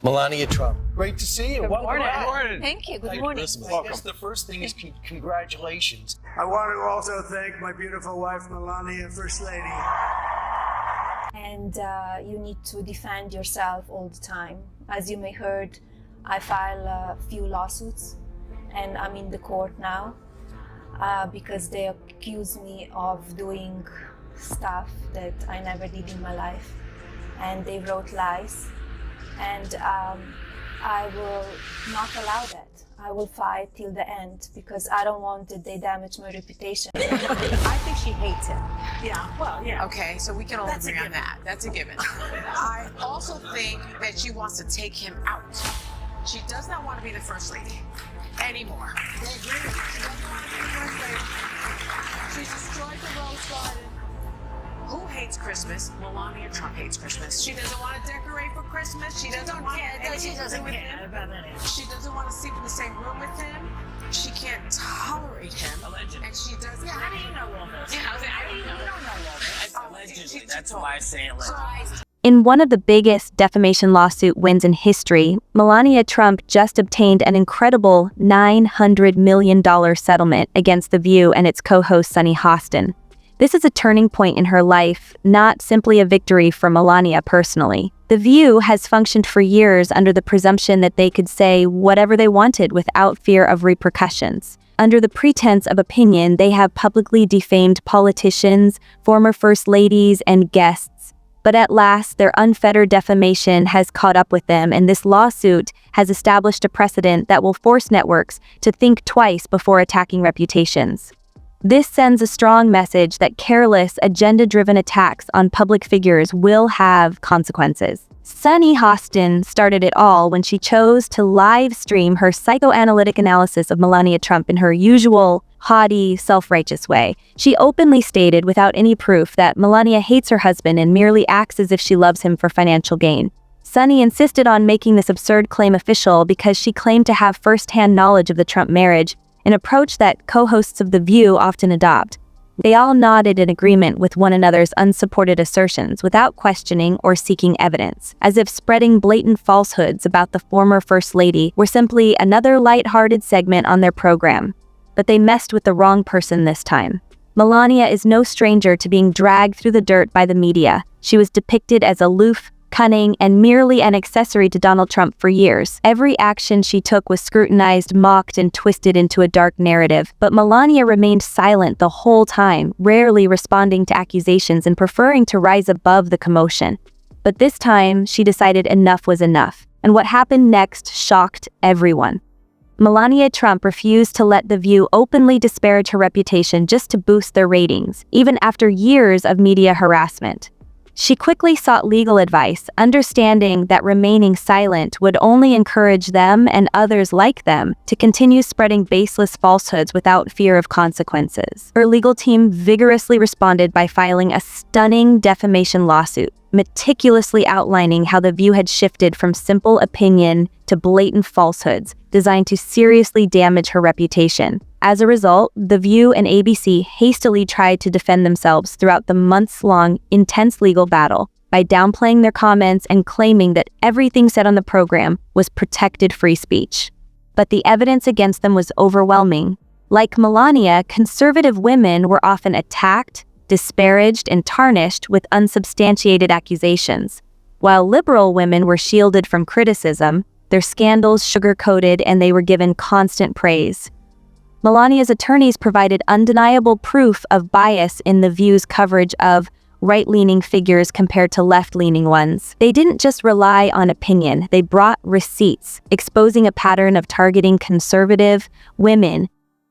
Melania Trump, great to see you. Good morning. Welcome back. Morning. Thank you. Good morning. I guess the first thing is congratulations. I want to also thank my beautiful wife, Melania, First Lady. And you need to defend yourself all the time. As you may heard, I filed a few lawsuits and I'm in the court now because they accuse me of doing stuff that I never did in my life, and they wrote lies, and I will not allow that. I will fight till the end because I don't want that they damage my reputation. I think she hates him. Yeah, well, yeah. Okay, so we can all agree on that. That's a given. I also think that she wants to take him out. She does not want to be the first lady anymore. She doesn't want to be the first lady. She's destroyed the Rose Garden. Who hates Christmas? Melania Trump hates Christmas. She doesn't want to decorate for Christmas. She doesn't want She doesn't care about anything. She doesn't want to sleep in the same room with him. She can't tolerate him. Allegedly. And she doesn't. Yeah, how do you know all this? Yeah, I was like, How do you know? You don't know all this. Allegedly. That's why I say allegedly. In one of the biggest defamation lawsuit wins in history, Melania Trump just obtained an incredible $900 million settlement against The View and its co-host Sunny Hostin. This is a turning point in her life, not simply a victory for Melania personally. The View has functioned for years under the presumption that they could say whatever they wanted without fear of repercussions. Under the pretense of opinion, they have publicly defamed politicians, former first ladies, and guests. But at last, their unfettered defamation has caught up with them, and this lawsuit has established a precedent that will force networks to think twice before attacking reputations. This sends a strong message that careless, agenda-driven attacks on public figures will have consequences. Sunny Hostin started it all when she chose to live stream her psychoanalytic analysis of Melania Trump in her usual, haughty, self-righteous way. She openly stated without any proof that Melania hates her husband and merely acts as if she loves him for financial gain. Sunny insisted on making this absurd claim official because she claimed to have first-hand knowledge of the Trump marriage, an approach that co-hosts of The View often adopt. They all nodded in agreement with one another's unsupported assertions without questioning or seeking evidence, as if spreading blatant falsehoods about the former First Lady were simply another light-hearted segment on their program. But they messed with the wrong person this time. Melania is no stranger to being dragged through the dirt by the media. She was depicted as aloof, cunning, and merely an accessory to Donald Trump for years. Every action she took was scrutinized, mocked, and twisted into a dark narrative. But Melania remained silent the whole time, rarely responding to accusations and preferring to rise above the commotion. But this time, she decided enough was enough. And what happened next shocked everyone. Melania Trump refused to let The View openly disparage her reputation just to boost their ratings, even after years of media harassment. She quickly sought legal advice, understanding that remaining silent would only encourage them and others like them to continue spreading baseless falsehoods without fear of consequences. Her legal team vigorously responded by filing a stunning defamation lawsuit, meticulously outlining how The View had shifted from simple opinion to blatant falsehoods designed to seriously damage her reputation. As a result, The View and ABC hastily tried to defend themselves throughout the months-long, intense legal battle by downplaying their comments and claiming that everything said on the program was protected free speech. But the evidence against them was overwhelming. Like Melania, conservative women were often attacked, disparaged, and tarnished with unsubstantiated accusations. While liberal women were shielded from criticism, their scandals sugar-coated and they were given constant praise. Melania's attorneys provided undeniable proof of bias in The View's coverage of right-leaning figures compared to left-leaning ones. They didn't just rely on opinion, they brought receipts, exposing a pattern of targeting conservative women.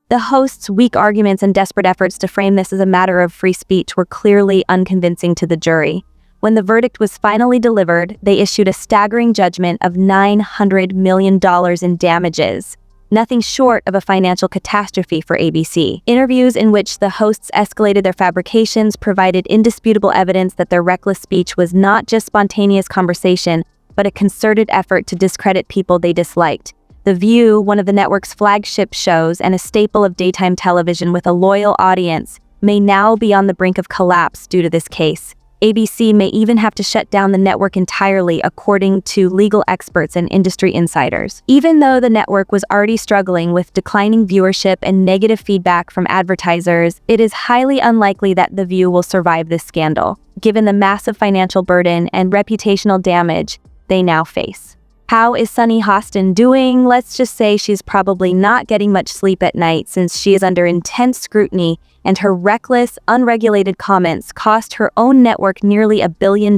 The hosts' weak arguments and desperate efforts to frame this as a matter of free speech were clearly unconvincing to the jury. When the verdict was finally delivered, they issued a staggering judgment of $900 million in damages. Nothing short of a financial catastrophe for ABC. Interviews in which the hosts escalated their fabrications provided indisputable evidence that their reckless speech was not just spontaneous conversation, but a concerted effort to discredit people they disliked. The View, one of the network's flagship shows and a staple of daytime television with a loyal audience, may now be on the brink of collapse due to this case. ABC may even have to shut down the network entirely, according to legal experts and industry insiders. Even though the network was already struggling with declining viewership and negative feedback from advertisers, it is highly unlikely that The View will survive this scandal, given the massive financial burden and reputational damage they now face. How is Sunny Hostin doing? Let's just say she's probably not getting much sleep at night since she is under intense scrutiny, and her reckless, unregulated comments cost her own network nearly $1 billion.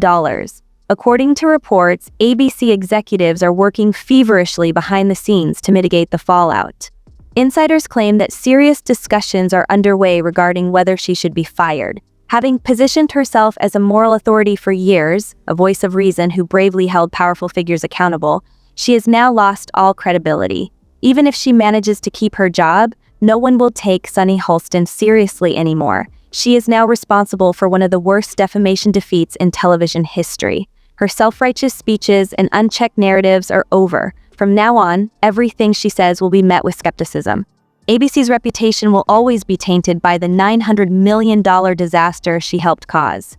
According to reports, ABC executives are working feverishly behind the scenes to mitigate the fallout. Insiders claim that serious discussions are underway regarding whether she should be fired. Having positioned herself as a moral authority for years, a voice of reason who bravely held powerful figures accountable, she has now lost all credibility. Even if she manages to keep her job, no one will take Sunny Hostin seriously anymore. She is now responsible for one of the worst defamation defeats in television history. Her self-righteous speeches and unchecked narratives are over. From now on, everything she says will be met with skepticism. ABC's reputation will always be tainted by the $900 million disaster she helped cause.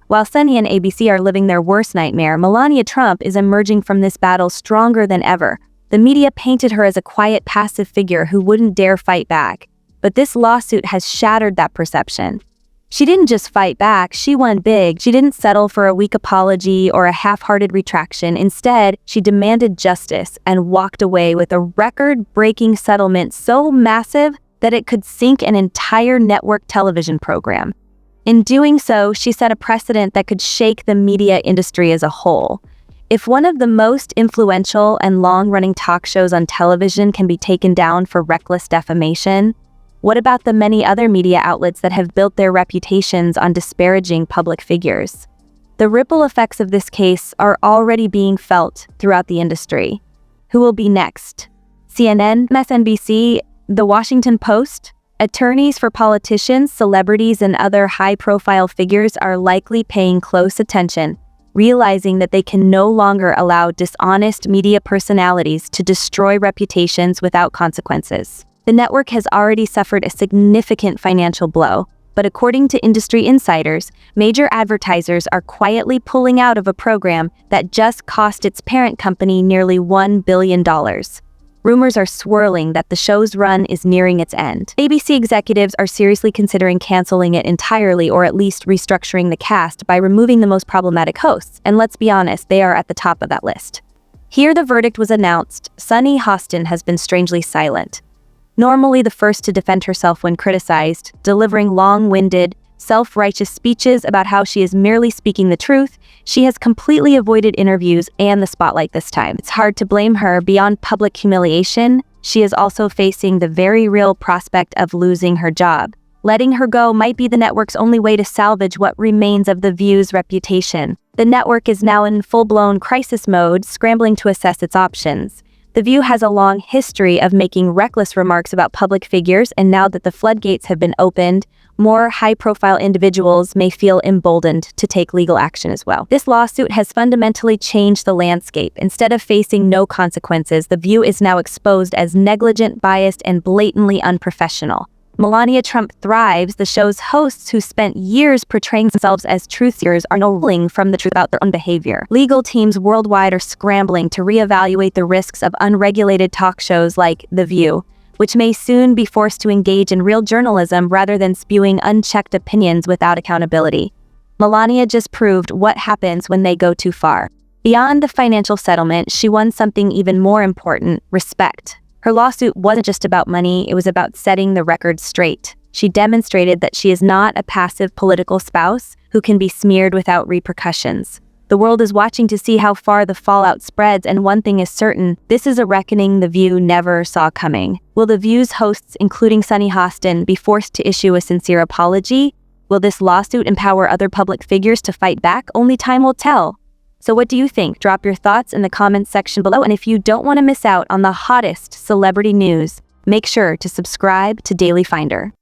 While Sunny and ABC are living their worst nightmare, Melania Trump is emerging from this battle stronger than ever. The media painted her as a quiet, passive figure who wouldn't dare fight back. But this lawsuit has shattered that perception. She didn't just fight back, she won big. She didn't settle for a weak apology or a half-hearted retraction. Instead, she demanded justice and walked away with a record-breaking settlement so massive that it could sink an entire network television program. In doing so, she set a precedent that could shake the media industry as a whole. If one of the most influential and long-running talk shows on television can be taken down for reckless defamation, what about the many other media outlets that have built their reputations on disparaging public figures? The ripple effects of this case are already being felt throughout the industry. Who will be next? CNN, MSNBC, The Washington Post? Attorneys for politicians, celebrities, and other high-profile figures are likely paying close attention, realizing that they can no longer allow dishonest media personalities to destroy reputations without consequences. The network has already suffered a significant financial blow, but according to industry insiders, major advertisers are quietly pulling out of a program that just cost its parent company nearly $1 billion. Rumors are swirling that the show's run is nearing its end. ABC executives are seriously considering canceling it entirely or at least restructuring the cast by removing the most problematic hosts, and let's be honest, they are at the top of that list. Here the verdict was announced. Sunny Hostin has been strangely silent. Normally the first to defend herself when criticized, delivering long-winded, self-righteous speeches about how she is merely speaking the truth, she has completely avoided interviews and the spotlight this time. It's hard to blame her. Beyond public humiliation, she is also facing the very real prospect of losing her job. Letting her go might be the network's only way to salvage what remains of The View's reputation. The network is now in full-blown crisis mode, scrambling to assess its options. The View has a long history of making reckless remarks about public figures, and now that the floodgates have been opened, more high-profile individuals may feel emboldened to take legal action as well. This lawsuit has fundamentally changed the landscape. Instead of facing no consequences, The View is now exposed as negligent, biased, and blatantly unprofessional. Melania Trump thrives. The show's hosts, who spent years portraying themselves as truth-seekers, are now reeling from the truth about their own behavior. Legal teams worldwide are scrambling to reevaluate the risks of unregulated talk shows like The View, which may soon be forced to engage in real journalism rather than spewing unchecked opinions without accountability. Melania just proved what happens when they go too far. Beyond the financial settlement, she won something even more important: respect. Her lawsuit wasn't just about money, it was about setting the record straight. She demonstrated that she is not a passive political spouse who can be smeared without repercussions. The world is watching to see how far the fallout spreads, and one thing is certain: this is a reckoning The View never saw coming. Will The View's hosts, including Sunny Hostin, be forced to issue a sincere apology? Will this lawsuit empower other public figures to fight back? Only time will tell. So what do you think? Drop your thoughts in the comments section below, and if you don't want to miss out on the hottest celebrity news, make sure to subscribe to Daily Finder.